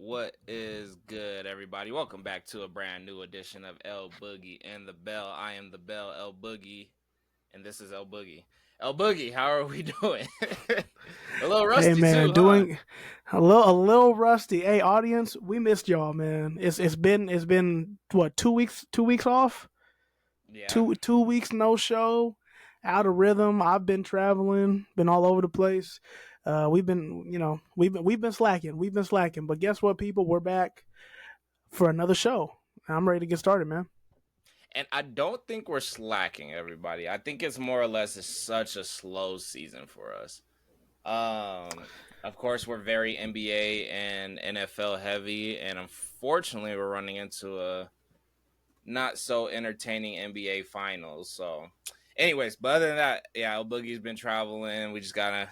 What is good, everybody? Welcome back to a brand new edition of El Boogie and the Bell. I am the Bell, El Boogie, and this is El Boogie. El Boogie, how are we doing? A little Hey rusty man, too, huh? doing a little rusty. Hey audience, we missed y'all, man. It's been what 2 weeks off, Yeah. two weeks no show, out of rhythm. I've been traveling, been all over the place. We've been slacking, But guess what, people? We're back for another show. I'm ready to get started, man. And I don't think we're slacking, everybody. I think it's more or less it's such a slow season for us. Of course, we're very NBA and NFL heavy, and unfortunately, we're running into a not so entertaining NBA finals. So, anyways, but other than that, yeah, El Boogie's been traveling. We just got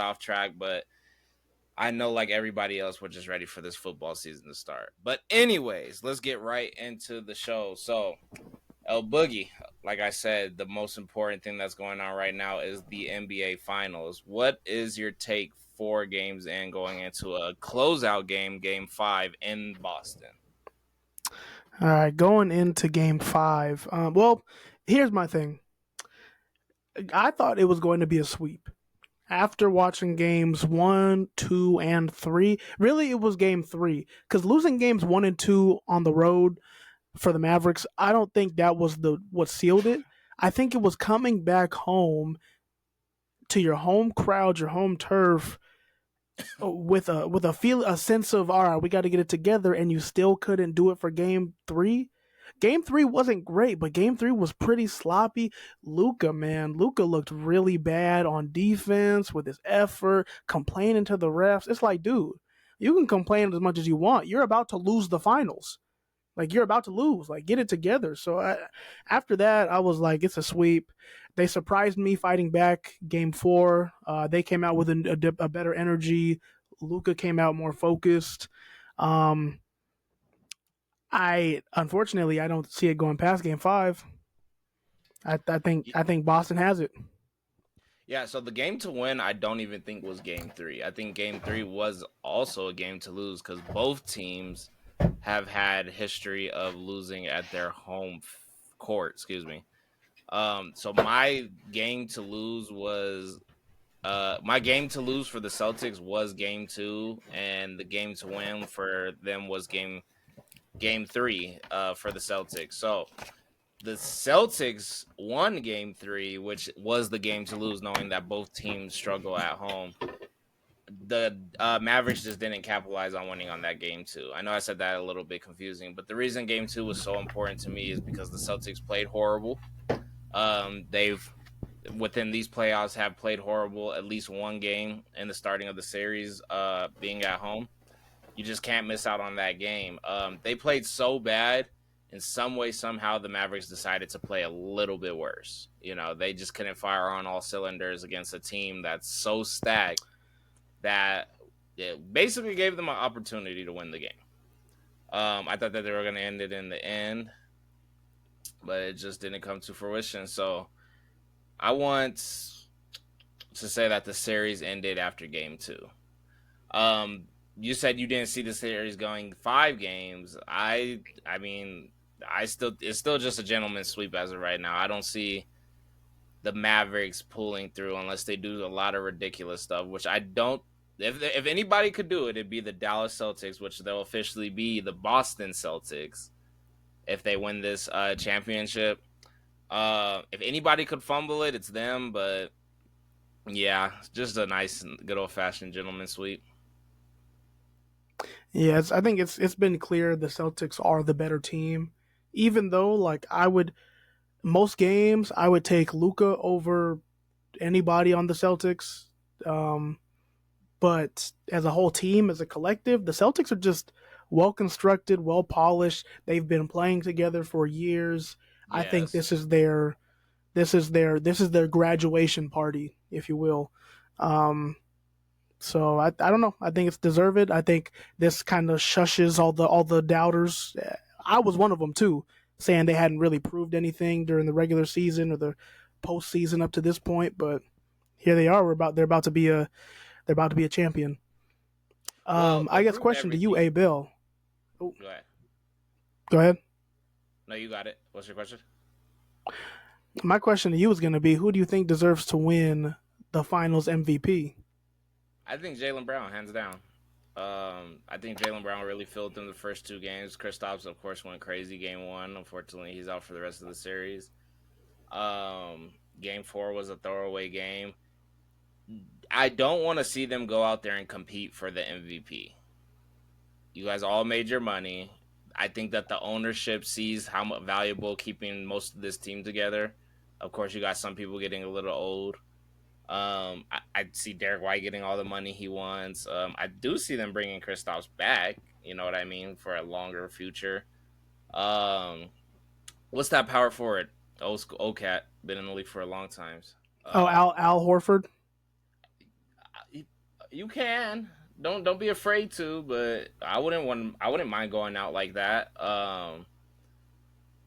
off track, but I know, like everybody else, we're just ready for this football season to start. But anyways, let's get right into the show. So, El Boogie, like I said, the most important thing that's going on right now is the NBA Finals. What is your take 4 games in going into a closeout game, Game 5 in Boston? All right, going into Game 5. Well, here's my thing. I thought it was going to be a sweep. After watching games 1, 2, and 3, really it was game 3. Because losing games 1 and 2 on the road for the Mavericks, I don't think that was the what sealed it. I think it was coming back home to your home crowd, your home turf, with a sense of, all right, we got to get it together, and you still couldn't do it for game 3. Game 3 wasn't great, but game 3 was pretty sloppy. Luca looked really bad on defense with his effort, complaining to the refs. It's like, dude, you can complain as much as you want. You're about to lose the finals. Like, you're about to lose. Like, get it together. After that, I was like, it's a sweep. They surprised me fighting back game 4. They came out with a better energy. Luca came out more focused. Um, I don't see it going past game 5. I think Boston has it. Yeah, so the game to win, I don't even think was game 3. I think game 3 was also a game to lose because both teams have had history of losing at their court. Excuse me. So my game to lose for the Celtics was game 2, and the game to win for them was game 3 for the Celtics. So the Celtics won game 3, which was the game to lose, knowing that both teams struggle at home. The Mavericks just didn't capitalize on winning on that game 2. I know I said that a little bit confusing, but the reason game 2 was so important to me is because the Celtics played horrible. They've within these playoffs have played horrible at least one game in the starting of the series, being at home. You just can't miss out on that game. They played so bad. In some way, somehow, the Mavericks decided to play a little bit worse. You know, they just couldn't fire on all cylinders against a team that's so stacked that it basically gave them an opportunity to win the game. I thought that they were going to end it in the end, but it just didn't come to fruition. So I want to say that the series ended after game 2. You said you didn't see the series going 5 games. I mean, it's still just a gentleman's sweep as of right now. I don't see the Mavericks pulling through unless they do a lot of ridiculous stuff, which I don't. If anybody could do it, it'd be the Dallas Celtics, which they'll officially be the Boston Celtics if they win this championship. If anybody could fumble it, it's them. But yeah, just a nice, good old fashioned gentleman's sweep. Yes, I think it's been clear the Celtics are the better team. Even though, like, most games I would take Luca over anybody on the Celtics. Um, but as a whole team, as a collective, the Celtics are just well constructed, well polished. They've been playing together for years. I think Yes. this is their graduation party, if you will. Um, so I don't know. I think it's deserved. I think this kind of shushes all the doubters. I was one of them too, saying they hadn't really proved anything during the regular season or the postseason up to this point. But here they are. They're about to be a champion. Well, I guess approved question to you, A everything. Bill. Oh, Go ahead. go ahead. No, you got it. What's your question? My question to you is going to be: who do you think deserves to win the Finals MVP? I think Jalen Brown, hands down. I think Jalen Brown really filled them the first two games. Kristaps, of course, went crazy game one. Unfortunately, he's out for the rest of the series. Game four was a throwaway game. I don't want to see them go out there and compete for the MVP. You guys all made your money. I think that the ownership sees how valuable keeping most of this team together. Of course, you got some people getting a little old. I see Derek White getting all the money he wants. I do see them bringing Kristaps back. You know what I mean, for a longer future. Um, what's that power forward? Old school, old cat, been in the league for a long time. Oh, Uh, Al Horford. you can don't be afraid to, but I wouldn't mind going out like that.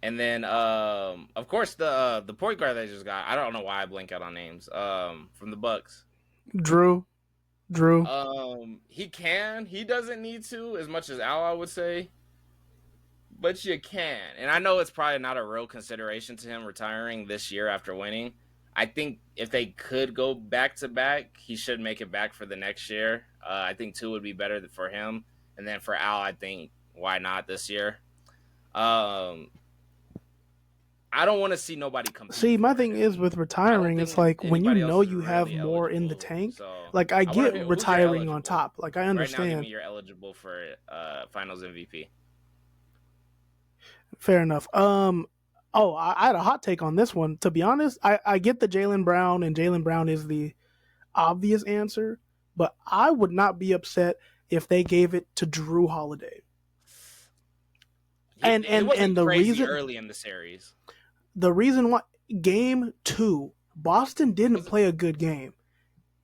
And then of course the point guard they just got. I don't know why I blank out on names. From the Bucks. Drew. Drew. He doesn't need to as much as Al, I would say, but you can. And I know it's probably not a real consideration to him retiring this year after winning. I think if they could go back to back, he should make it back for the next year. I think two would be better for him, and then for Al, I think why not this year? Um, I don't want to see nobody compete See, my for it, thing is and with I don't retiring, it's think like when you anybody else know is you have really more in the eligible. tank. So Like I I want get to hear who's your retiring on eligible top. Like I right now. Give me understand. your eligible for Finals MVP. Fair enough. Oh, I had a hot take on this one. To be honest, I get the Jalen Brown, and Jalen Brown is the obvious answer, but I would not be upset if they gave it to Drew Holiday. He it And wasn't crazy early in the series. the reason why game two, Boston didn't Was it? play a good game.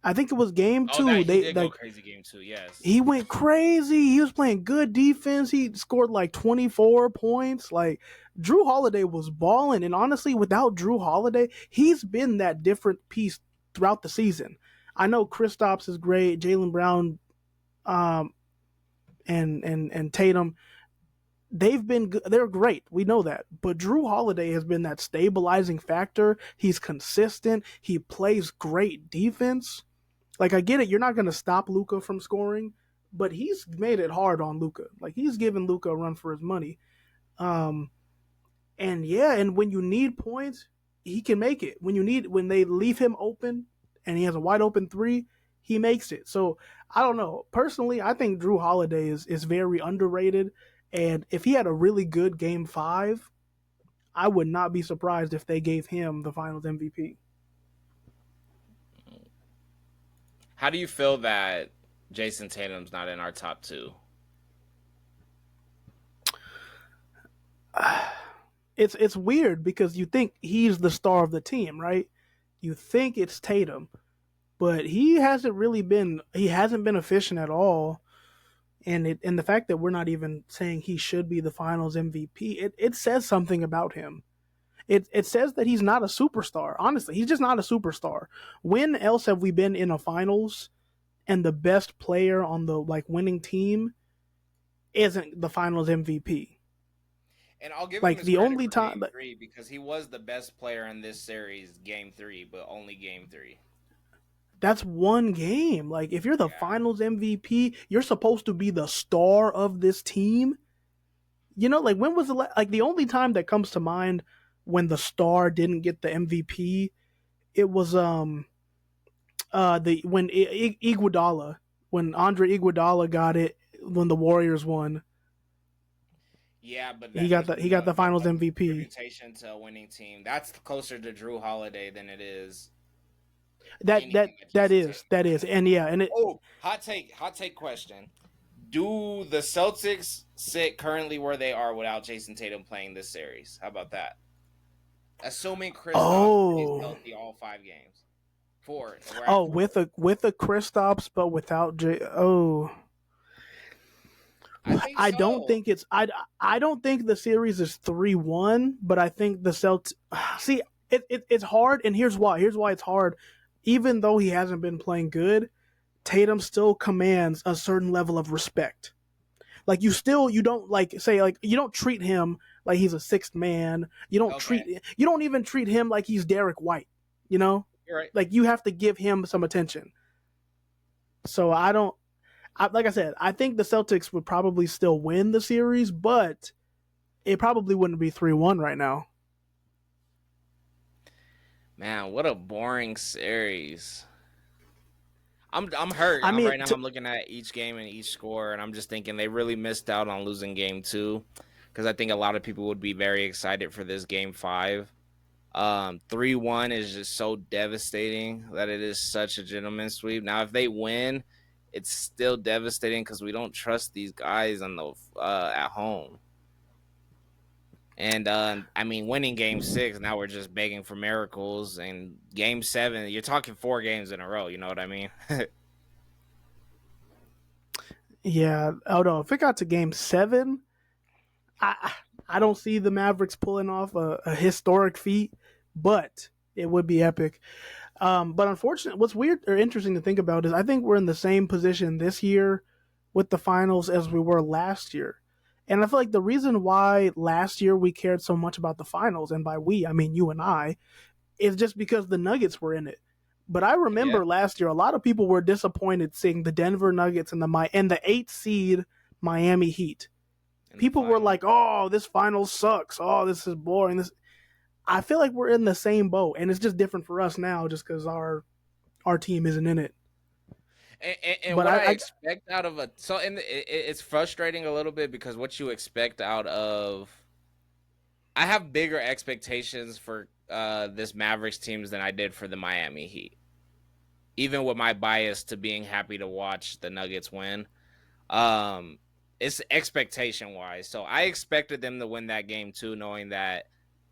I think it was game Oh, two. that he They did go like crazy game two. Yes. he went crazy. He was playing good defense. He scored like 24 points. Like Drew Holiday was balling. And honestly, without Drew Holiday, he's been that different piece throughout the season. I know Kristaps is great. Jalen Brown, um, and Tatum, they're great. We know that. But Drew Holiday has been that stabilizing factor. He's consistent. He plays great defense. Like I get it, you're not going to stop Luka from scoring, but he's made it hard on Luka. Like he's given Luka a run for his money. Um, and yeah, and when you need points, he can make it. When they leave him open and he has a wide open three, he makes it. So I don't know. Personally, I think Drew Holiday is very underrated. And if he had a really good game five, I would not be surprised if they gave him the finals MVP. How do you feel that Jason Tatum's not in our top two? It's weird because you think he's the star of the team, right? You think it's Tatum, but he hasn't been efficient at all. And the fact that we're not even saying he should be the finals MVP, it says something about him. It says that he's not a superstar. Honestly, he's just not a superstar. When else have we been in a finals and the best player on the like winning team isn't the finals MVP? And I'll give him Like his the credit only for time game three because he was the best player in this series, game three, but only game three. that's one game. Like if you're the Yeah. finals MVP, you're supposed to be the star of this team. You know, like when was like the only time that comes to mind when the star didn't get the MVP? It was the when Iguodala, when Andre Iguodala got it when the Warriors won. Yeah, but He that got there's the he got the finals no MVP. reputation to a winning team. That's closer to Drew Holiday than it is That that anything that that Jason is Tatum that is has. and yeah, and it Oh, hot take question. Do the Celtics sit currently where they are without Jason Tatum playing this series? How about that? Assuming Kristaps stays oh healthy all 5 games. Four. We're at oh four. with a Kristaps but without J oh I think I don't so. think I don't think the series is 3-1, but I think the Celtics see it's hard, and here's why it's hard. Even though he hasn't been playing good, Tatum still commands a certain level of respect. Like you don't like say like you don't treat him like he's a sixth man. Okay, You don't even treat him like he's Derek White. You know, you're right. like you have to give him some attention. So I don't. Like I said, I think the Celtics would probably still win the series, but it probably wouldn't be 3-1 right now. Man, what a boring series. I'm hurt. I I'm mean, right now. I'm looking at each game and each score, and I'm just thinking they really missed out on losing game 2, because I think a lot of people would be very excited for this game 5. 3-1 is just so devastating that it is such a gentleman's sweep. Now, if they win, it's still devastating because we don't trust these guys on the at home. And I mean, winning game 6, now we're just begging for miracles. And game 7, you're talking 4 games in a row. You know what I mean? yeah. Oh no, if it got to Game 7, I I don't see the Mavericks pulling off a historic feat, but it would be epic. But unfortunately, what's weird or interesting to think about is I think we're in the same position this year with the finals as we were last year. And I feel like the reason why last year we cared so much about the finals, and by we, I mean you and I, is just because the Nuggets were in it. But I Yeah, remember last year, a lot of people were disappointed seeing the Denver Nuggets and the 8th seed Miami Heat. in the People were final. like, "Oh, this final sucks. Oh, this is boring." This I feel like we're in the same boat, and it's just different for us now, just because our team isn't in it. And But what I I expect out of a so and it's frustrating a little bit because what you expect out of I have bigger expectations for this Mavericks teams than I did for the Miami Heat. Even with my bias to being happy to watch the Nuggets win, um, it's expectation wise. So I expected them to win that game too, knowing that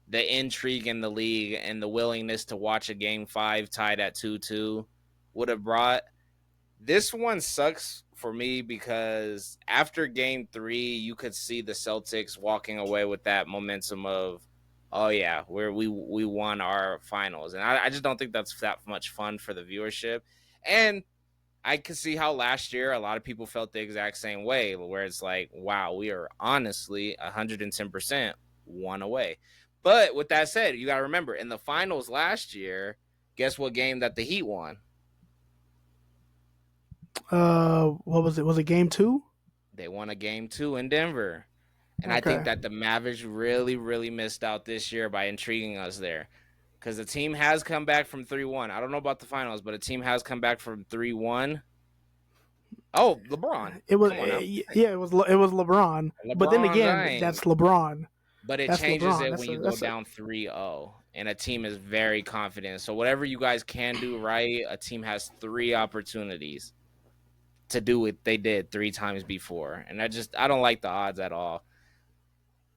the intrigue in the league and the willingness to watch a game 5 tied at 2-2 would have brought. This one sucks for me because after game 3, you could see the Celtics walking away with that momentum of, oh yeah, we won our finals, and I just don't think that's that much fun for the viewership. And I could see how last year a lot of people felt the exact same way, where it's like, wow, we are honestly 110% one away. But with that said, you got to remember in the finals last year, guess what game that the Heat won? what was it? Was it Game 2? They won a game 2 in Denver. And I think Okay. that the Mavericks really, really missed out this year by intriguing us there. Because the team has come back from 3-1. I don't know about the finals, but a team has come back from 3-1. Oh, LeBron. It was Come on now. yeah, it was LeBron. But then LeBron again, James. that's LeBron. But it That's changes LeBron. it when you go down 3-0 and a team is very confident. So whatever you guys can do right, a team has 3 opportunities to do what they did 3 times before. And I don't like the odds at all.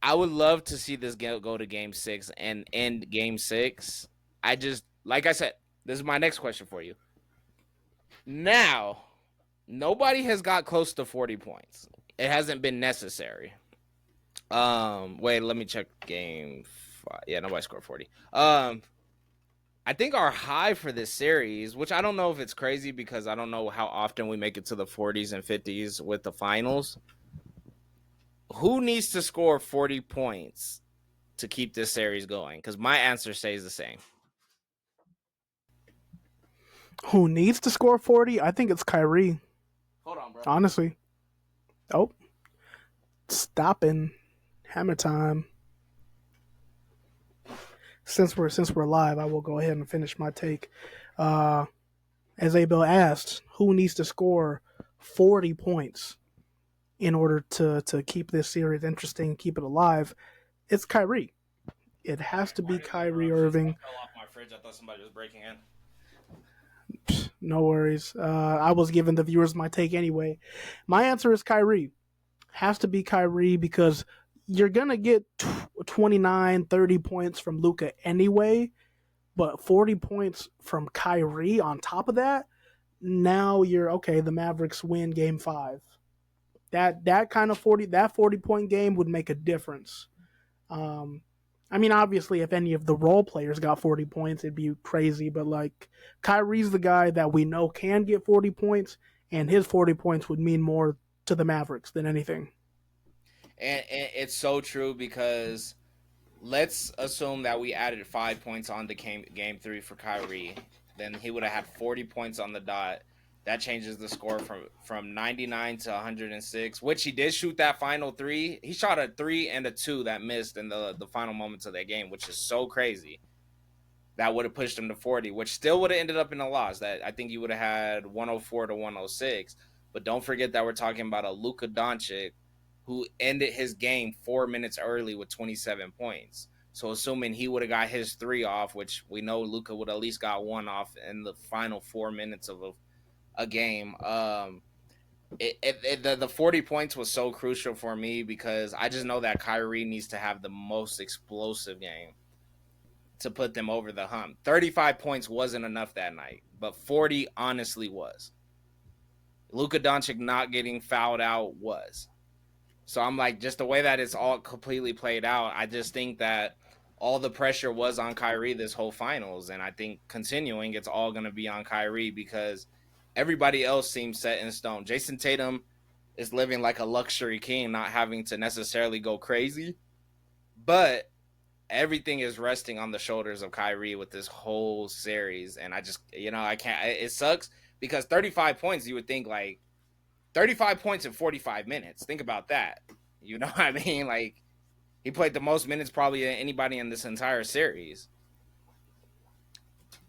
I would love to see this go to game 6 and end game 6. I just, like I said, this is my next question for you. Now, nobody has got close to 40 points. It hasn't been necessary. Wait, let me check game 5. Yeah, nobody scored 40. I think our high for this series, which I don't know if it's crazy because I don't know how often we make it to the 40s and 50s with the finals. Who needs to score 40 points to keep this series going? Because my answer stays the same. Who needs to score 40? I think it's Kyrie. Hold on, bro. Honestly. Oh, stopping hammer time. Since we're live, I will go ahead and finish my take. As Abel asked, who needs to score 40 points in order to keep this series interesting, keep it alive? It's Kyrie. It has to be Kyrie Irving. I fell off my fridge. I thought somebody was breaking in. No worries. I was giving the viewers my take anyway. My answer is Kyrie. Has to be Kyrie because you're going to get 29, 30 points from Luka anyway, but 40 points from Kyrie on top of that, now you're okay, the Mavericks win game 5. That kind of 40 point game would make a difference. I mean, obviously, if any of the role players got 40 points, it'd be crazy. But like, Kyrie's the guy that we know can get 40 points, and his 40 points would mean more to the Mavericks than anything. And it's so true because let's assume that we added 5 points on to game three for Kyrie. Then he would have had 40 points on the dot. That changes the score from 99 to 106, which he did shoot that final three. He shot a 3 and a 2 that missed in the final moments of that game, which is so crazy. That would have pushed him to 40, which still would have ended up in a loss. That I think you would have had 104 to 106. But don't forget that we're talking about a Luka Doncic who ended his game 4 minutes early with 27 points. So assuming he would have got his three off, which we know Luka would at least got one off in the final 4 minutes of a game. The 40 points was so crucial for me because I just know that Kyrie needs to have the most explosive game to put them over the hump. 35 points wasn't enough that night, but 40 honestly was. Luka Doncic not getting fouled out was. So I'm like, just the way that it's all completely played out, I just think that all the pressure was on Kyrie this whole finals. And I think continuing, it's all going to be on Kyrie because everybody else seems set in stone. Jason Tatum is living like a luxury king, not having to necessarily go crazy. But everything is resting on the shoulders of Kyrie with this whole series. And I just, I can't, it sucks because 35 points, you would think like 35 points in 45 minutes. Think about that. You know what I mean? Like, he played the most minutes probably than anybody in this entire series.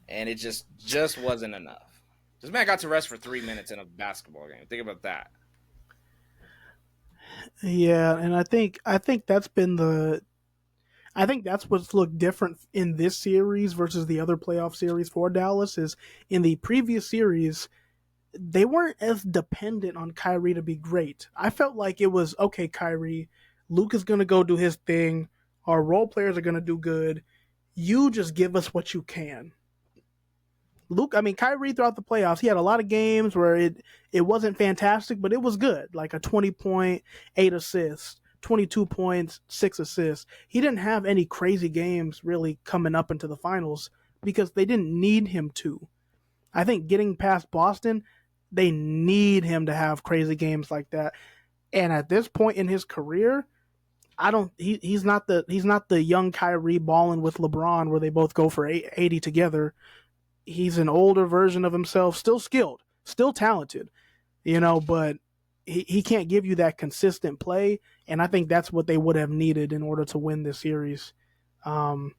And it just wasn't enough. This man got to rest for 3 minutes in a basketball game. Think about that. Yeah, and I think that's what's looked different in this series versus the other playoff series for Dallas is in the previous series they weren't as dependent on Kyrie to be great. I felt like it was okay, Kyrie, Luke is gonna go do his thing, our role players are gonna do good. You just give us what you can. Kyrie throughout the playoffs, he had a lot of games where it wasn't fantastic, but it was good. Like a 20 point, 8 assists, 22 points, 6 assists. He didn't have any crazy games really coming up into the finals because they didn't need him to. I think getting past Boston, they need him to have crazy games like that. And at this point in his career, I don't. He's not the young Kyrie balling with LeBron where they both go for 80 together. He's an older version of himself, still skilled, still talented, but he can't give you that consistent play. And I think that's what they would have needed in order to win this series. Um,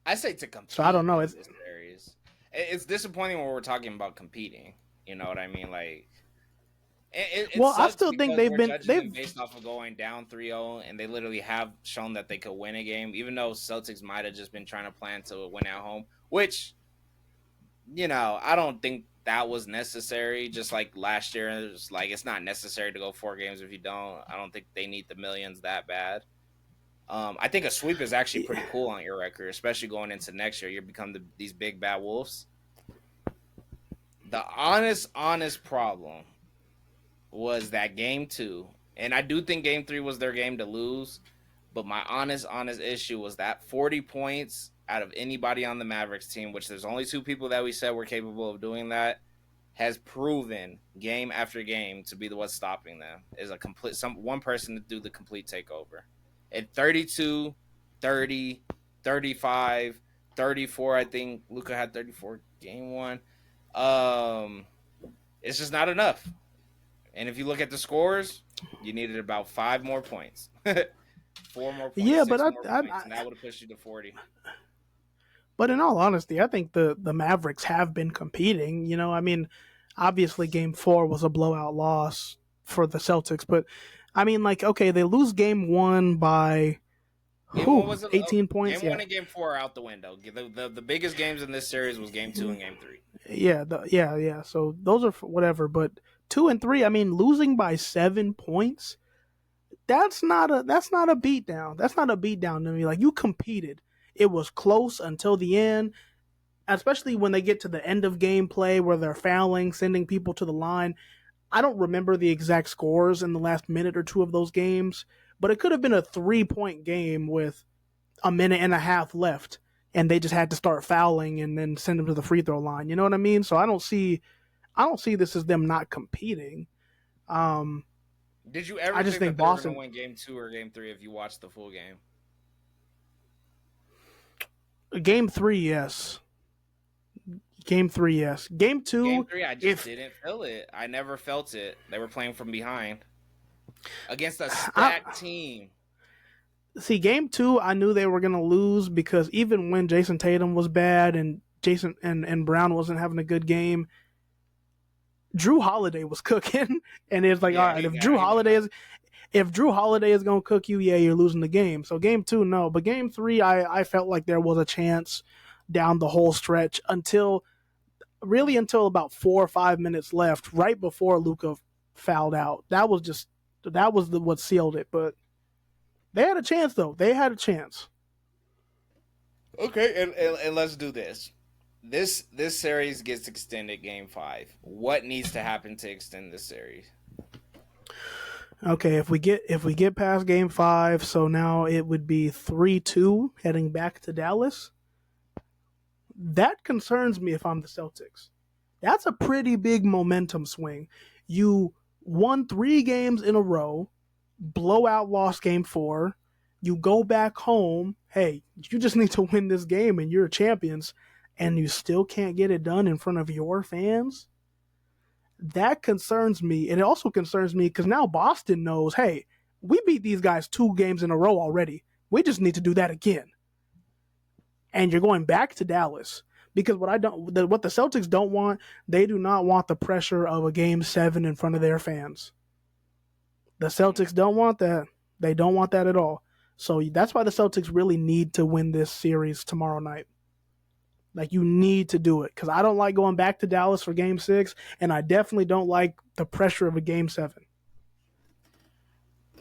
I say to so I don't compete know. in this series. It's disappointing when we're talking about competing. You know what I mean? Like, it Well, I sucks still think because they've we're been judging them they've based off of going down 3-0, and they literally have shown that they could win a game, even though Celtics might have just been trying to plan to win at home, which, I don't think that was necessary. Just like last year, it's like it's not necessary to go 4 games if you don't. I don't think they need the millions that bad. I think a sweep is actually pretty cool on your record, especially going into next year. You become these big bad wolves. The honest problem was that game two, and I do think game three was their game to lose. But my honest issue was that 40 points out of anybody on the Mavericks team, which there's only 2 people that we said were capable of doing that, has proven game after game to be the what's stopping them is one person to do the complete takeover. At 32, 30, 35, 34, I think Luka had 34 game one. It's just not enough. And if you look at the scores, you needed about 5 more points. 4 more points, yeah, but six more points, and that would have pushed you to 40. but in all honesty, I think the Mavericks have been competing. Obviously, Game 4 was a blowout loss for the Celtics, but like, okay, they lose Game 1 by Game one 18 points. game one Yeah, and game four are out the window. The biggest games in this series was game two and game three. yeah. So those are whatever. But 2 and 3, losing by 7 points. That's not a beatdown. That's not a beatdown to me. Like, you competed. It was close until the end, especially when they get to the end of gameplay where they're fouling, sending people to the line. I don't remember the exact scores in the last minute or two of those games, but it could have been a 3 point game with a minute and a half left, and they just had to start fouling and then send them to the free throw line. You know what I mean? So I don't see this as them not competing. Um, Did you ever I just think think that they were going Boston to win game 2 or game 3 if you watched the full game? game three, yes. Game three, yes. Game Game two, 3, I just if didn't feel it. I never felt it. They were playing from behind against a stacked I team. see game two, I knew they were gonna lose because even when Jason Tatum was bad and Jason and Brown wasn't having a good game, Drew Holiday was cooking, and it's like, all Yeah, right, he went off. if Drew Holiday is gonna cook you, yeah, you're losing the game. So game two, no, but game three, I felt like there was a chance down the whole stretch until about 4 or 5 minutes left, right before Luka fouled out. That was what sealed it. But they had a chance, though. They had a chance. Okay, and let's do this. This series gets extended game 5. What needs to happen to extend this series? Okay, if we get past game five, so now it would be 3-2 heading back to Dallas. That concerns me if I'm the Celtics. That's a pretty big momentum swing. You won 3 games in a row, blowout lost game 4. You go back home. Hey, you just need to win this game and you're champions, and you still can't get it done in front of your fans. That concerns me. And it also concerns me because now Boston knows, hey, we beat these guys 2 games in a row already. We just need to do that again. And you're going back to Dallas. Because what the Celtics don't want, they do not want the pressure of a game 7 in front of their fans. The Celtics don't want that. They don't want that at all. So that's why the Celtics really need to win this series tomorrow night. Like, you need to do it because I don't like going back to Dallas for game 6, and I definitely don't like the pressure of a game 7.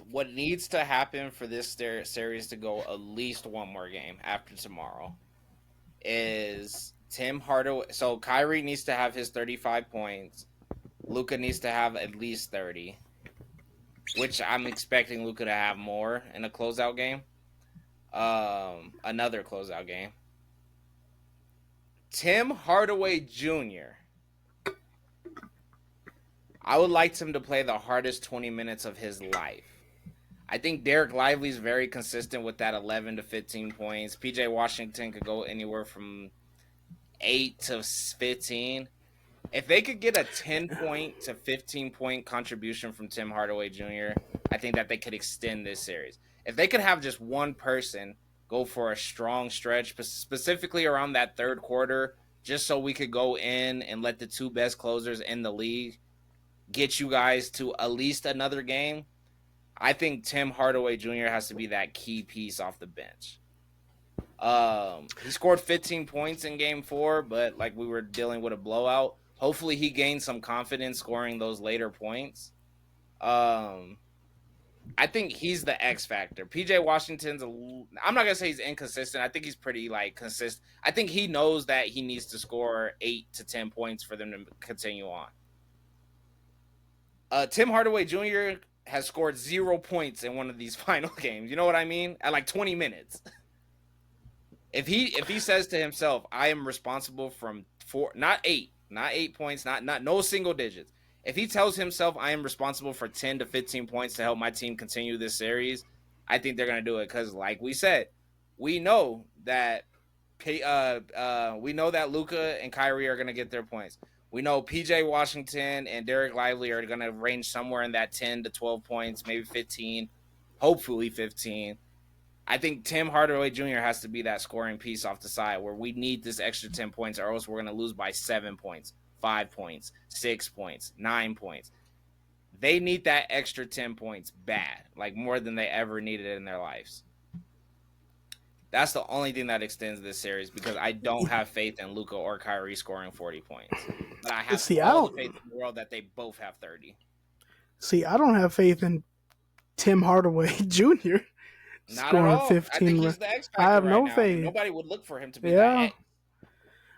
What needs to happen for this series to go at least one more game after tomorrow is Tim Hardaway. So Kyrie needs to have his 35 points. Luka needs to have at least 30, which I'm expecting Luka to have more in a closeout game. Another closeout game. Tim Hardaway Jr. I would like him to play the hardest 20 minutes of his life. I think Derek Lively's very consistent with that 11 to 15 points. PJ Washington could go anywhere from 8 to 15. If they could get a 10-point to 15-point contribution from Tim Hardaway Jr., I think that they could extend this series. If they could have just one person go for a strong stretch, specifically around that third quarter, just so we could go in and let the 2 best closers in the league get you guys to at least another game, I think Tim Hardaway Jr. has to be that key piece off the bench. He scored 15 points in game 4, but like we were dealing with a blowout. Hopefully he gained some confidence scoring those later points. I think he's the X factor. PJ Washington's I'm not going to say he's inconsistent. I think he's pretty like consistent. I think he knows that he needs to score 8 to 10 points for them to continue on. Tim Hardaway Jr. has scored 0 points in one of these final games. You know what I mean? At like 20 minutes. If he says to himself, I am responsible from 4, not 8 points, not no single digits. If he tells himself I am responsible for 10 to 15 points to help my team continue this series, I think they're going to do it because like we said, we know that Luka and Kyrie are going to get their points. We know PJ Washington and Derek Lively are going to range somewhere in that 10 to 12 points, maybe 15, hopefully 15. I think Tim Hardaway Jr. has to be that scoring piece off the side where we need this extra 10 points or else we're going to lose by 7 points, 5 points, 6 points, 9 points. They need that extra 10 points bad, like more than they ever needed in their lives. That's the only thing that extends this series because I don't have faith in Luka or Kyrie scoring 40 points. But I have all the faith in the world that they both have 30. See, I don't have faith in Tim Hardaway Jr. Not scoring at all. 15. I think he's the X factor I have right no now. faith. I mean, nobody would look for him to be that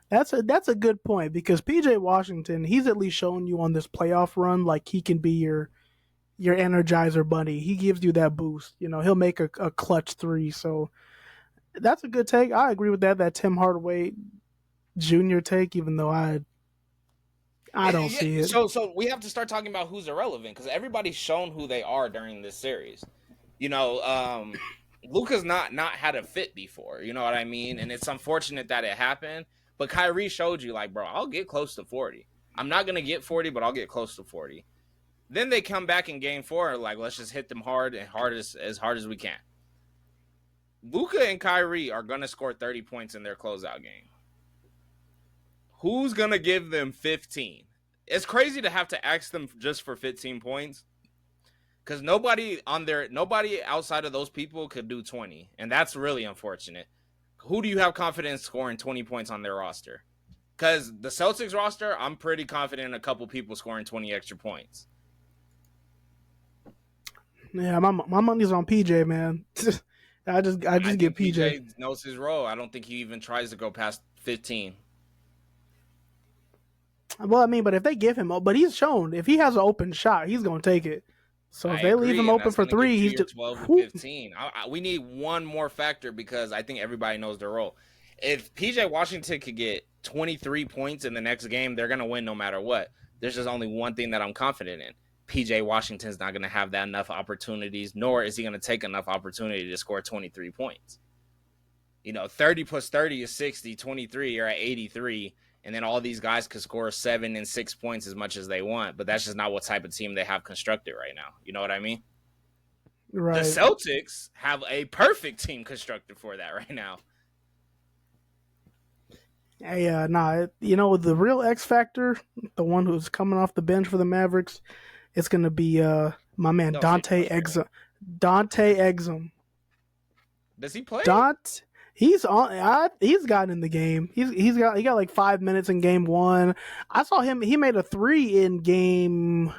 X. That's a good point because PJ Washington, he's at least shown you on this playoff run like he can be your Energizer bunny. He gives you that boost. You know, he'll make a clutch 3. So That's a good take. I agree with that. That Tim Hardaway Jr. take, even though I don't Yeah, see it. so we have to start talking about who's irrelevant because everybody's shown who they are during this series. You know, Luka's not had a fit before. You know what I mean? And it's unfortunate that it happened. But Kyrie showed you, like, bro, I'll get close to 40. I'm not gonna get 40, but I'll get close to 40. Then they come back in game 4, like, let's just hit them hard and as hard as we can. Luka and Kyrie are gonna score 30 points in their closeout game. Who's gonna give them 15? It's crazy to have to ask them just for 15 points because nobody outside of those people could do 20, and that's really unfortunate. Who do you have confidence scoring 20 points on their roster? Because the Celtics roster, I'm pretty confident in a couple people scoring 20 extra points. Yeah, my money's on PJ, man. I just get think PJ. PJ knows his role. I don't think he even tries to go past 15. Well, I mean, but if they give him, but he's shown if he has an open shot, he's gonna take it. So if I they leave him agree, and open that's for going to get three, you he's your just 12 to whoop. 15. We need one more factor because I think everybody knows their role. If PJ Washington could get 23 points in the next game, they're going to win no matter what. There's just only one thing that I'm confident in. PJ Washington's not going to have that enough opportunities, nor is he going to take enough opportunity to score 23 points. 30 plus 30 is 60, 23, you're at 83. And then all these guys could score 7 and 6 points as much as they want, but that's just not what type of team they have constructed right now. You know what I mean? Right. The Celtics have a perfect team constructed for that right now. Hey, the real X factor, the one who's coming off the bench for the Mavericks, it's gonna be my man Dante Exum. Dante Exum. Does he play? He's on. He's gotten in the game. He got like 5 minutes in game 1. I saw him. He made a 3 in game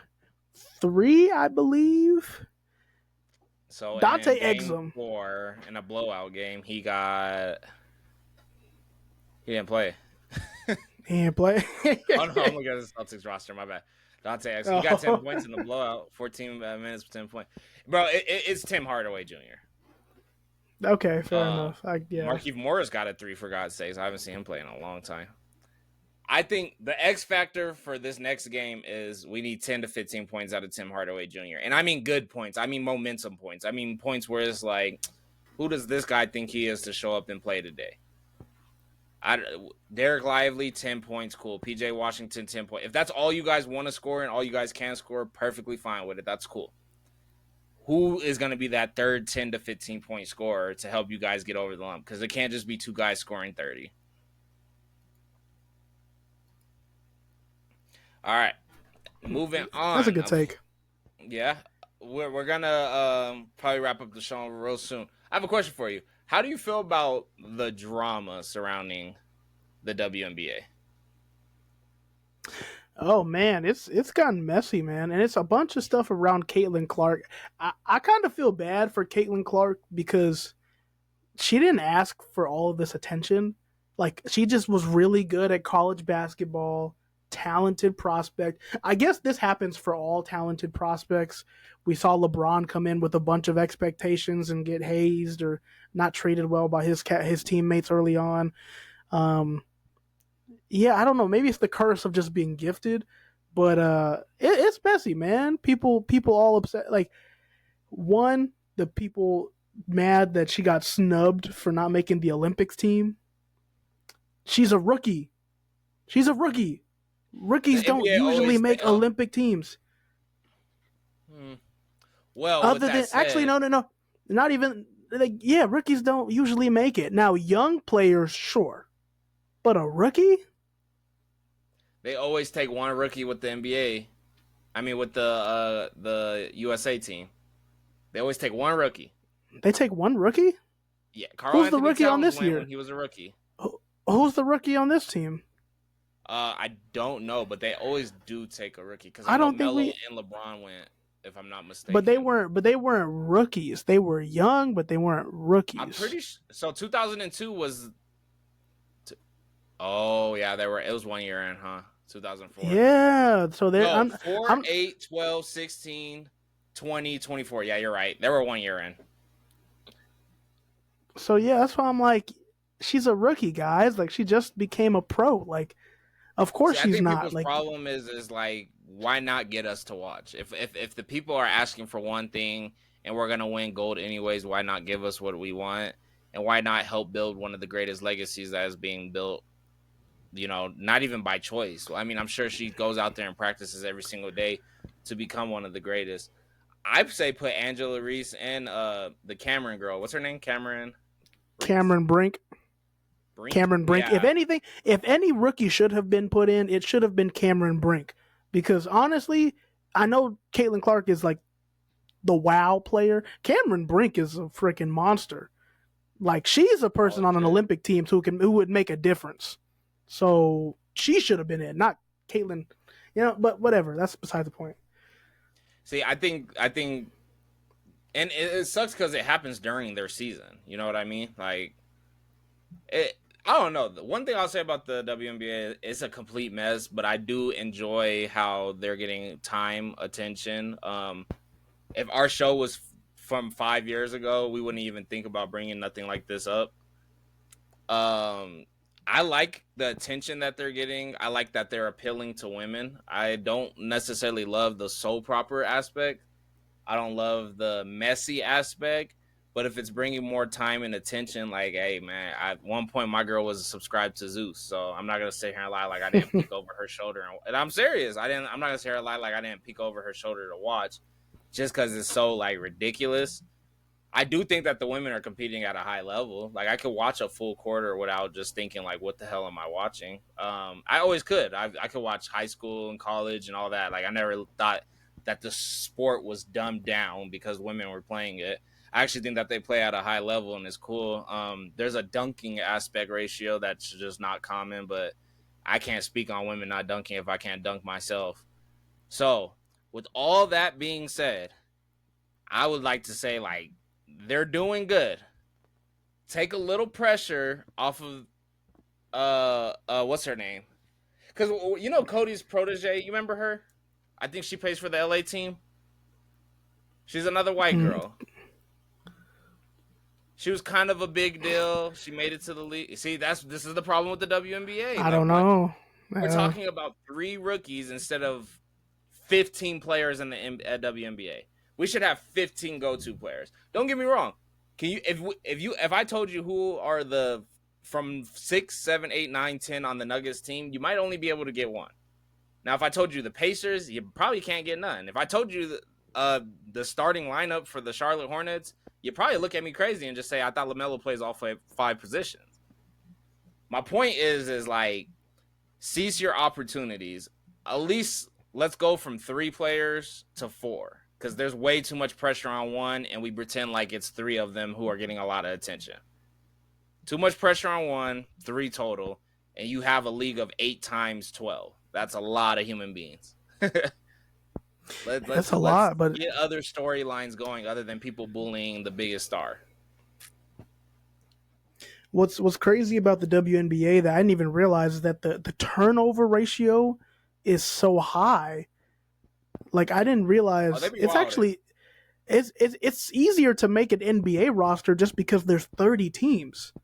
3, I believe. So Dante in game Exum 4 in a blowout game, he didn't play. He didn't play. Oh no, I'm looking at the Celtics roster. My bad. Dante Exum. He got 10 points in the blowout. 14 minutes for 10 points. Bro, it's Tim Hardaway Jr. Okay, fair enough. Markieff Morris got a 3 for God's sakes. I haven't seen him play in a long time. I think the X factor for this next game is we need 10 to 15 points out of Tim Hardaway Jr. And I mean good points. I mean momentum points. I mean points where it's like, who does this guy think he is to show up and play today? Derek Lively, 10 points, cool. PJ Washington, 10 points. If that's all you guys want to score and all you guys can score, perfectly fine with it. That's cool. Who is going to be that third 10 to 15 point scorer to help you guys get over the lump? Because it can't just be 2 guys scoring 30. All right, moving on. That's a good take. Yeah, we're gonna probably wrap up the show real soon. I have a question for you. How do you feel about the drama surrounding the WNBA? Oh man, it's gotten messy, man, and it's a bunch of stuff around Caitlin Clark. I kind of feel bad for Caitlin Clark because she didn't ask for all of this attention. Like, she just was really good at college basketball, talented prospect. I guess this happens for all talented prospects. We saw LeBron come in with a bunch of expectations and get hazed or not treated well by his teammates early on. Yeah, I don't know. Maybe it's the curse of just being gifted, but it's messy, man. People all upset. Like, one, the people mad that she got snubbed for not making the Olympics team. She's a rookie. Rookies don't usually make Olympic teams. Well, other than actually, no, not even. Like, yeah, rookies don't usually make it. Now, young players, sure, but a rookie. They always take one rookie with the NBA. I mean, with the USA team, they always take one rookie. They take one rookie. Yeah, who's the rookie on this year? When he was a rookie. Who's the rookie on this team? I don't know, but they always do take a rookie because I don't think Melo and LeBron went, if I'm not mistaken. But they weren't rookies. They were young, but they weren't rookies. I'm pretty sure. So 2002 was. Oh yeah, it was 1 year in, huh? 2004. Yeah, so they're 4, 8, 12, 16, 20, 24. Yeah, you're right. They were 1 year in. So yeah, that's why I'm like, she's a rookie, guys. Like she just became a pro. Like, of course See, I she's think not. people's Like problem is like, why not get us to watch? If the people are asking for one thing and we're gonna win gold anyways, why not give us what we want? And why not help build one of the greatest legacies that is being built? Not even by choice. I mean, I'm sure she goes out there and practices every single day to become one of the greatest. I'd say put Angela Reese and the Cameron girl. What's her name? Cameron Reese? Cameron Brink. Brink? Cameron Brink. If Yeah. anything, if any rookie should have been put in, it should have been Cameron Brink. Because honestly, I know Caitlin Clark is like the wow player. Cameron Brink is a freaking monster. Like she's a Oh person on an shit. Olympic team who would make a difference. So she should have been in, not Caitlin. But whatever. That's beside the point. See, I think and it sucks because it happens during their season. You know what I mean? Like it. I don't know. The one thing I'll say about the WNBA, it's a complete mess, but I do enjoy how they're getting time, attention. If our show was from 5 years ago, we wouldn't even think about bringing nothing like this up. Um, I like the attention that they're getting. I like that they're appealing to women. I don't necessarily love the soul proper aspect. I don't love the messy aspect, but if it's bringing more time and attention, like, hey man, at one point my girl was subscribed to Zeus, so I'm not gonna sit here and lie like I didn't peek over her shoulder, and I'm serious. I didn't. I'm not gonna sit here and lie like I didn't peek over her shoulder to watch, just because it's so like ridiculous. I do think that the women are competing at a high level. Like I could watch a full quarter without just thinking like, what the hell am I watching? I always could. I could watch high school and college and all that. Like I never thought that the sport was dumbed down because women were playing it. I actually think that they play at a high level and it's cool. There's a dunking aspect ratio that's just not common, but I can't speak on women not dunking if I can't dunk myself. So, with all that being said, I would like to say like they're doing good. Take a little pressure off of what's her name? Because Cody's protege. You remember her? I think she plays for the LA team. She's another white Hmm. girl. She was kind of a big deal. She made it to the league. See, this is the problem with the WNBA. I Like, don't why know. we're talking about three rookies instead of 15 players in the WNBA. We should have 15 go-to players. Don't get me wrong. Can you if I told you who are the from 6, 7, 8, 9, 10 on the Nuggets team, you might only be able to get one. Now, if I told you the Pacers, you probably can't get none. If I told you the starting lineup for the Charlotte Hornets, you probably look at me crazy and just say I thought LaMelo plays all five positions. My point is like seize your opportunities. At least let's go from 3 players to 4 because there's way too much pressure on one, and we pretend like it's 3 of them who are getting a lot of attention. Too much pressure on one, 3 total, and you have a league of 8 times 12. That's a lot of human beings. That's a Let's lot, but get other storylines going other than people bullying the biggest star. what's crazy about the WNBA that I didn't even realize is that the turnover ratio is so high. Like I didn't Oh, they realize be it's wilding. actually it's easier to make an NBA roster just because there's 30 teams.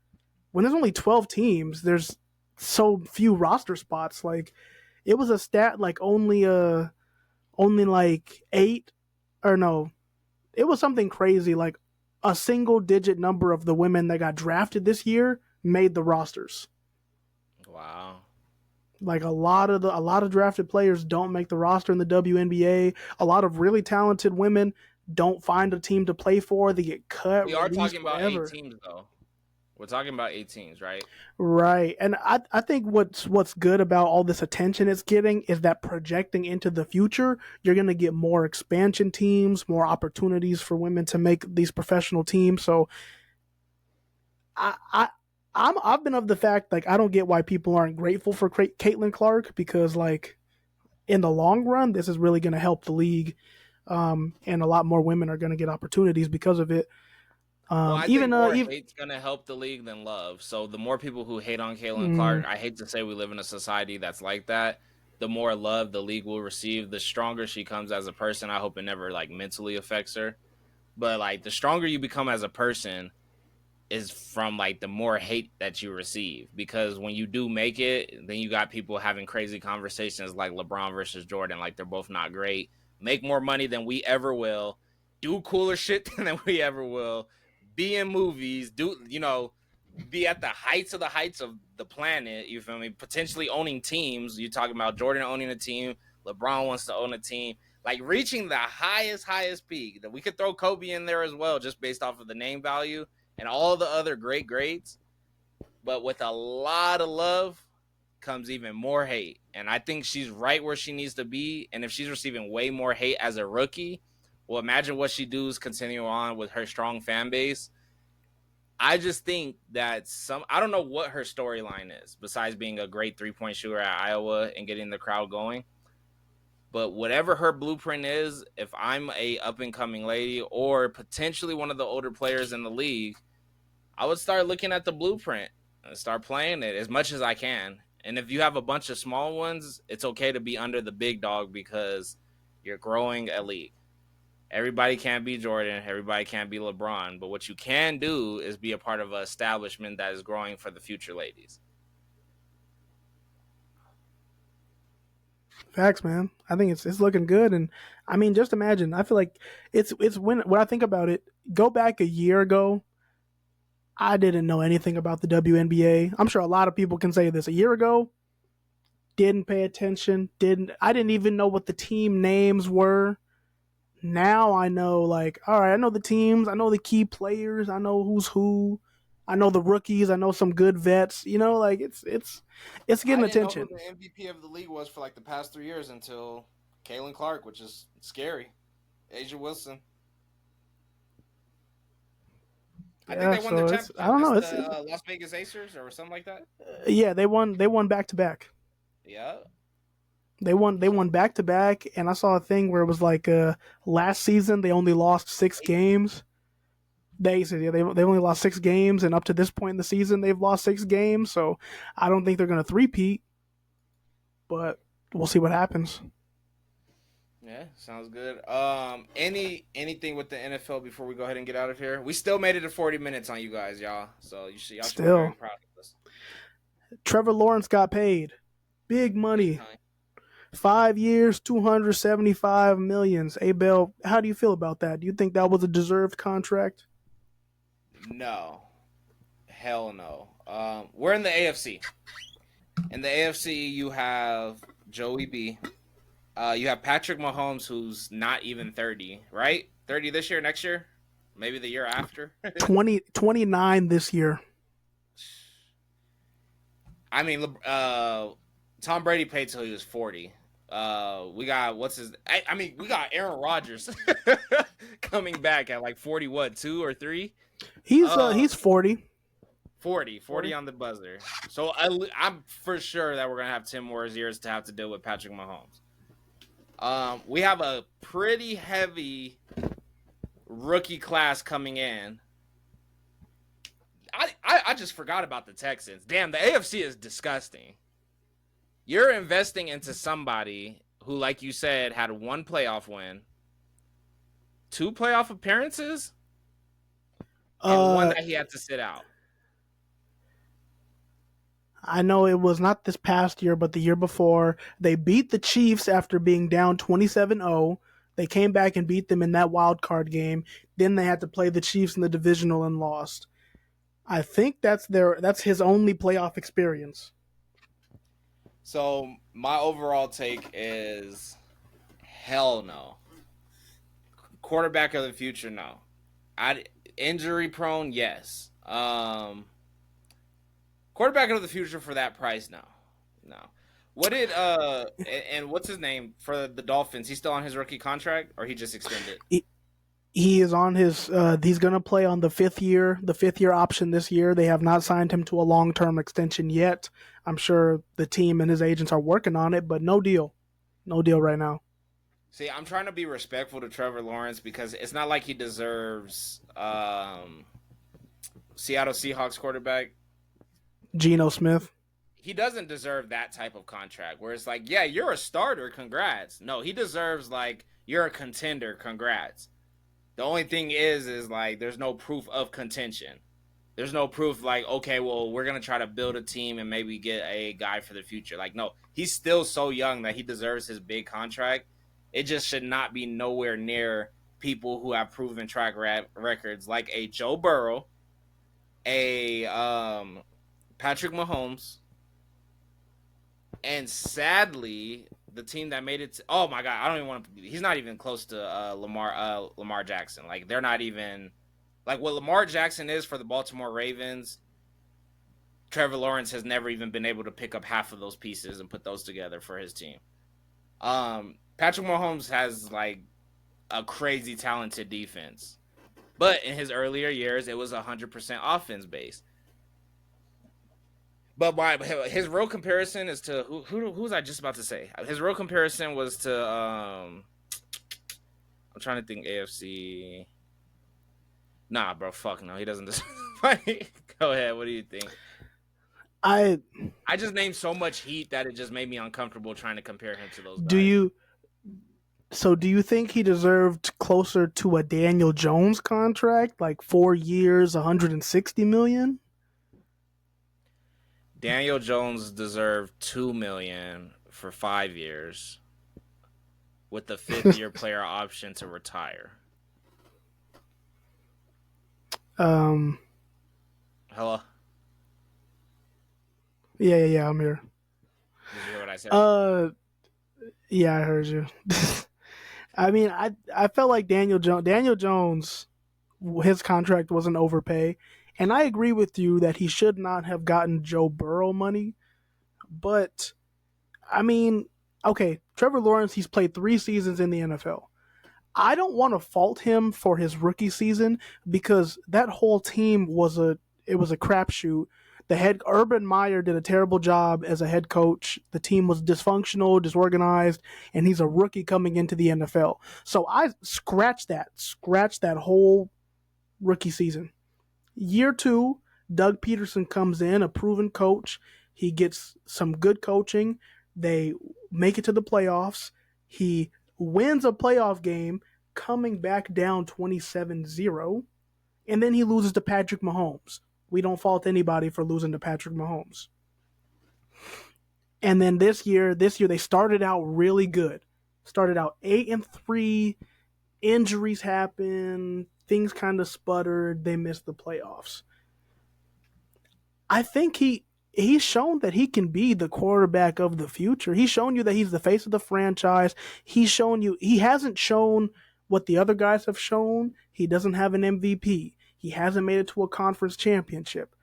When there's only 12 teams, there's so few roster spots. Like it was a stat like only like 8 or no, it was something crazy like a single digit number of the women that got drafted this year made the rosters. Wow. Like a lot of drafted players don't make the roster in the WNBA. A lot of really talented women don't find a team to play for. They get cut, We are talking released, about eight whatever. teams, though. We're talking about 8 teams, right? Right. And I think what's good about all this attention it's getting is that projecting into the future, you're gonna get more expansion teams, more opportunities for women to make these professional teams. So I, I I've been of the fact like I don't get why people aren't grateful for Caitlin Clark because like in the long run this is really going to help the league, and a lot more women are going to get opportunities because of it. Well, I think Even more even hate's gonna help the league than love. So the more people who hate on Caitlin mm, Clark, I hate to say we live in a society that's like that. The more love the league will receive, the stronger she comes as a person. I hope it never like mentally affects her. But like the stronger you become as a person, is from like the more hate that you receive, because when you do make it, then you got people having crazy conversations like LeBron versus Jordan, like they're both not great, make more money than we ever will, do cooler shit than we ever will, be in movies, do be at the heights of the planet, you feel me, potentially owning teams. You're talking about Jordan owning a team, LeBron wants to own a team, like reaching the highest peak. That we could throw Kobe in there as well, just based off of the name value and all the other great greats. But with a lot of love comes even more hate. And I think she's right where she needs to be. And if she's receiving way more hate as a rookie, well, imagine what she does continue on with her strong fan base. I just think that I don't know what her storyline is besides being a great 3-point shooter at Iowa and getting the crowd going. But whatever her blueprint is, if I'm a up and coming lady or potentially one of the older players in the league, I would start looking at the blueprint and start playing it as much as I can. And if you have a bunch of small ones, it's okay to be under the big dog because you're growing a league. Everybody can't be Jordan. Everybody can't be LeBron. But what you can do is be a part of an establishment that is growing for the future ladies. Facts, man. I think it's looking good, and I mean, just imagine. I feel like it's when I think about it. Go back a year ago, I didn't know anything about the WNBA. I'm sure a lot of people can say this. A year ago, didn't pay attention. I didn't even know what the team names were. Now I know, like, all right, I know the teams, I know the key players, I know who's who, I know the rookies, I know some good vets. Like it's getting I didn't know attention. who the MVP of the league was for like the past 3 years until Caitlin Clark, which is scary. Asia Wilson. I think Yeah, they won the so it's I championship don't know. against It's the Las Vegas Acers or something like that. yeah, they won back to back. Yeah. They won back to back, and I saw a thing where it was like last season they only lost 6 games. They said yeah, they only lost 6 games, and up to this point in the season they've lost 6 games. So I don't think they're going to three-peat, but we'll see what happens. Yeah, sounds good. Anything with the NFL before we go ahead and get out of here? We still made it to 40 minutes on you guys, y'all. So y'all should be very Still, proud of us. Trevor Lawrence got paid big Big money, time. 5 years, 275 millions. Hey Bell, how do you feel about that? Do you think that was a deserved contract? No, hell no. We're in the AFC. In the AFC, you have Joey B. You have Patrick Mahomes, who's not even 30, right? 30 this year, next year, maybe the year after. 29 this year. I mean, Tom Brady played till he was 40. We got we got Aaron Rodgers coming back at like 40, what, 2 or 3? He's 40. 40 on the buzzer. So I'm for sure that we're gonna have 10 more years to have to deal with Patrick Mahomes. We have a pretty heavy rookie class coming in. I just forgot about the Texans. Damn, the AFC is disgusting. You're investing into somebody who, like you said, had 1 playoff win, 2 playoff appearances, and 1 that he had to sit out. I know it was not this past year, but the year before. They beat the Chiefs after being down 27-0. They came back and beat them in that wild card game. Then they had to play the Chiefs in the divisional and lost. I think that's his only playoff experience. So my overall take is hell no. Quarterback of the future, no. Injury prone, yes. Quarterback of the future for that price, no. What did and what's his name for the Dolphins? He's still on his rookie contract, or he just extended? He is on his. He's going to play on the fifth year option this year. They have not signed him to a long-term extension yet. I'm sure the team and his agents are working on it, but no deal right now. See, I'm trying to be respectful to Trevor Lawrence because it's not like he deserves Seattle Seahawks quarterback Geno Smith. He doesn't deserve that type of contract where it's like, yeah, you're a starter, congrats. No, he deserves like, you're a contender, congrats. The only thing is like there's no proof of contention. There's no proof like, okay, well, we're gonna try to build a team and maybe get a guy for the future. Like, no, he's still so young that he deserves his big contract. It just should not be nowhere near people who have proven track records like a Joe Burrow, a Patrick Mahomes, and sadly, the team that made it. Oh my god, I don't even want to. He's not even close to Lamar Jackson. Like they're not even like what Lamar Jackson is for the Baltimore Ravens. Trevor Lawrence has never even been able to pick up half of those pieces and put those together for his team. Patrick Mahomes has like a crazy talented defense, but in his earlier years, it was 100% offense based. But his real comparison is to who was I just about to say? His real comparison was to I'm trying to think AFC. Nah, bro, fuck no, he doesn't. Go ahead. What do you think? I just named so much heat that it just made me uncomfortable trying to compare him to those do guys. you. So, do you think he deserved closer to a Daniel Jones contract, like 4 years, 160 million? Daniel Jones deserved $2 million for 5 years, with the fifth-year player option to retire. Hello. Yeah. I'm here. Did you hear what I said? Yeah, I heard you. I mean, I felt like Daniel Jones, his contract was an overpay, and I agree with you that he should not have gotten Joe Burrow money. But I mean, okay, Trevor Lawrence, he's played 3 seasons in the NFL. I don't want to fault him for his rookie season because that whole team was a crapshoot. The head Urban Meyer did a terrible job as a head coach. The team was dysfunctional, disorganized, and he's a rookie coming into the NFL. So I scratched that whole rookie season. Year 2, Doug Peterson comes in, a proven coach. He gets some good coaching. They make it to the playoffs. He wins a playoff game, coming back down 27-0, and then he loses to Patrick Mahomes. We don't fault anybody for losing to Patrick Mahomes. And then this year they started out really good. Started out 8-3. Injuries happened. Things kind of sputtered. They missed the playoffs. I think he's shown that he can be the quarterback of the future. He's shown you that he's the face of the franchise. He's shown you he hasn't shown what the other guys have shown. He doesn't have an MVP. He hasn't made it to a conference championship.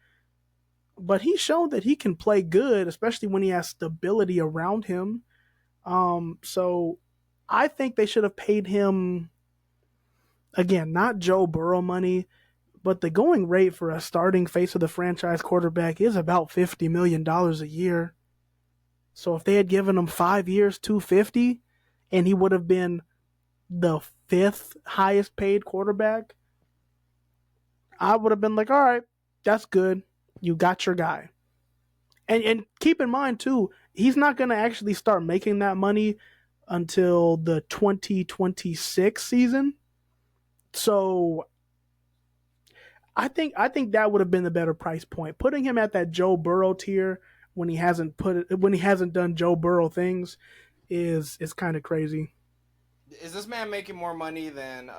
But he's shown that he can play good, especially when he has stability around him. So I think they should have paid him, again, not Joe Burrow money, but the going rate for a starting face of the franchise quarterback is about $50 million a year. So if they had given him 5 years, $250, and he would have been the 5th highest paid quarterback, I would have been like, all right, that's good. You got your guy. And keep in mind, too, he's not going to actually start making that money until the 2026 season. So I think that would have been the better price point. Putting him at that Joe Burrow tier when he hasn't done Joe Burrow things is kind of crazy. Is this man making more money than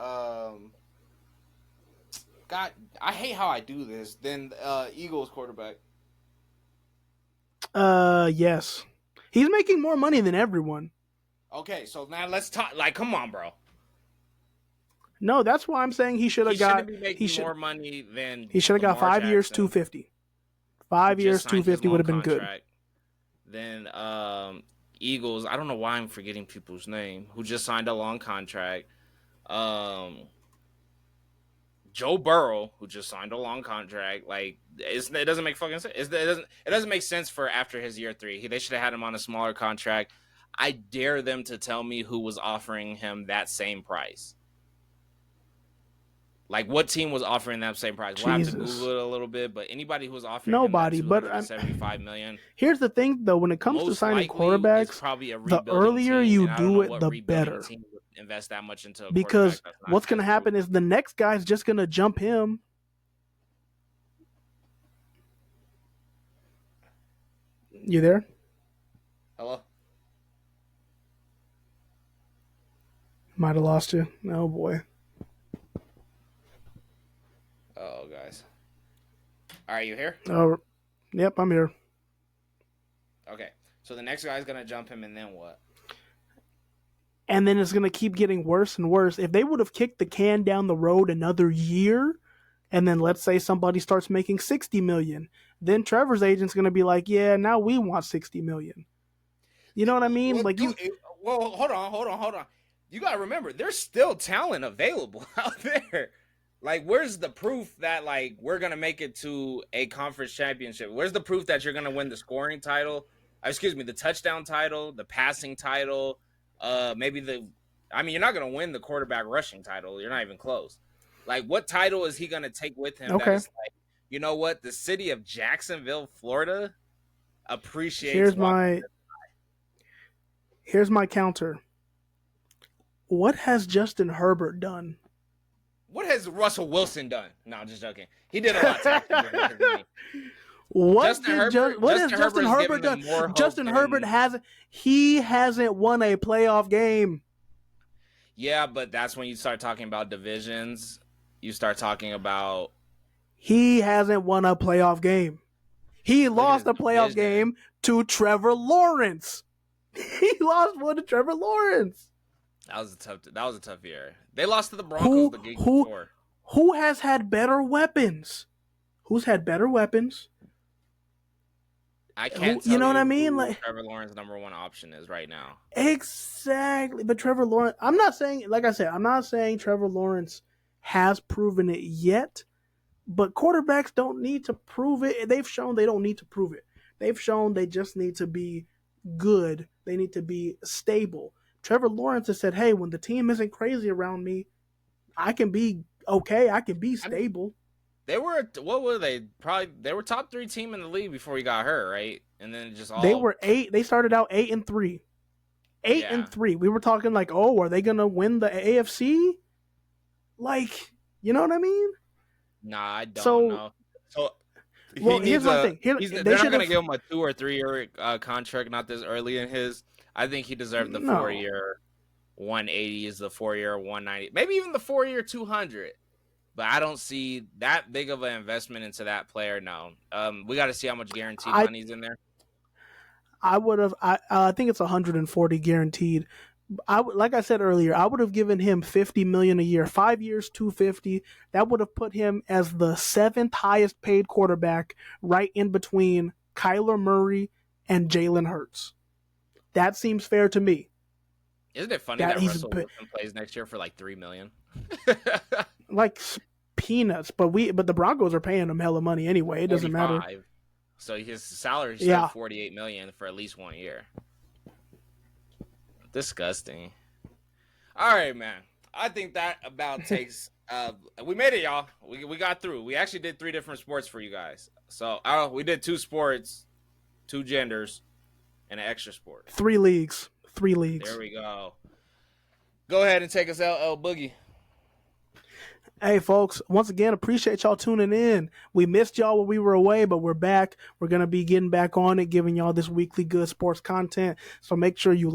God, I hate how I do this. Than Eagles quarterback? Yes. He's making more money than everyone. Okay, so now let's talk. Like, come on, bro. No, that's why I'm saying he should have got. He should more money than. He should have got 5 years, $250. 5 years, $250 would have been good. Then Eagles. I don't know why I'm forgetting people's name who just signed a long contract. Joe Burrow, who just signed a long contract. Like, it doesn't make fucking sense. It doesn't make sense for after his year 3. They should have had him on a smaller contract. I dare them to tell me who was offering him that same price. Like, what team was offering that same price? We'll have to Google it a little bit, but anybody who was offering nobody, him that $275 million. Here's the thing, though, when it comes to signing quarterbacks, the earlier you do it, the better. Invest that much into because what's going to happen is the next guy's just going to jump him. You there? Hello. Might have lost you. Oh boy. Oh, guys. All right, you here? Oh, yep, I'm here. Okay. So the next guy's gonna jump him, and then what? And then it's going to keep getting worse and worse. If they would have kicked the can down the road another year, and then let's say somebody starts making 60 million, then Trevor's agent's going to be like, yeah, now we want 60 million. You know what I mean? Well, Like you, well, hold on. You gotta remember, there's still talent available out there. Like, where's the proof that like we're gonna make it to a conference championship? Where's the proof that you're gonna win the scoring title? Excuse me, the touchdown title, the passing title, maybe the. I mean, you're not gonna win the quarterback rushing title. You're not even close. Like, what title is he gonna take with him? That okay. is like, you know what? The city of Jacksonville, Florida, appreciates Here's watching. my here's my counter. What has Justin Herbert done? What has Russell Wilson done? No, I'm just joking. He did a lot to actually get his What Justin Herbert. what has Justin Justin Herbert is Herbert giving them done? more hope Justin than, Herbert hasn't won a playoff game. yeah, but that's when you start talking about divisions. You start talking about He hasn't won a playoff game. He lost a playoff game to Trevor Lawrence. He lost one to Trevor Lawrence. That was a tough year. They lost to the Broncos the game before. Who has had better weapons? Who's had better weapons? I can't tell you know what I mean? Like Trevor Lawrence's number one option is right now. Exactly. But Trevor Lawrence, I'm not saying, like I said, I'm not saying Trevor Lawrence has proven it yet, but quarterbacks don't need to prove it. They've shown they don't need to prove it. They've shown they just need to be good. They need to be stable. Trevor Lawrence has said, hey, when the team isn't crazy around me, I can be okay. I can be stable. They were, what were they? Probably they were top 3 team in the league before he got hurt, right? And then just all they were 8. They started out 8-3. 8-3. We were talking like, oh, are they gonna win the AFC? Like, you know what I mean? Nah, I don't know. So well, here's my thing. They're not going to give him a 2 or 3 year contract, not this early in his. I think he deserved the 4-year 180 is the 4-year 190, maybe even the 4-year 200. But I don't see that big of an investment into that player. No, we got to see how much guaranteed money's in there. I would have. I think it's 140 guaranteed. Like I said earlier, I would have given him $50 million a year, 5 years, 250. That would have put him as the 7th highest paid quarterback, right in between Kyler Murray and Jalen Hurts. That seems fair to me. Isn't it funny that Russell Wilson plays next year for like $3 million? Like peanuts, but the Broncos are paying him hella money anyway. It doesn't matter. So his salary is still $48 million for at least 1 year. Disgusting. All right, man. I think that about takes. We made it, y'all. We got through. We actually did 3 different sports for you guys. So we did 2 sports, 2 genders, and an extra sport. 3 leagues. 3 leagues. There we go. Go ahead and take us out, El Boogie. Hey, folks, once again, appreciate y'all tuning in. We missed y'all when we were away, but we're back. We're going to be getting back on it, giving y'all this weekly good sports content. So make sure you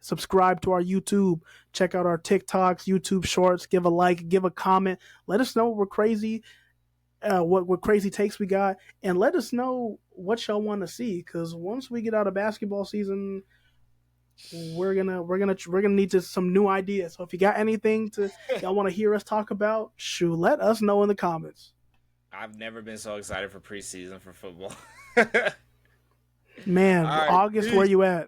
subscribe to our YouTube, check out our TikToks, YouTube shorts, give a like, give a comment. Let us know what crazy takes we got, and let us know what y'all want to see, because once we get out of basketball season, we're gonna need some new ideas. So if you got anything y'all want to hear us talk about, let us know in the comments. I've never been so excited for preseason for football. Man, right, August, peace. Where you at?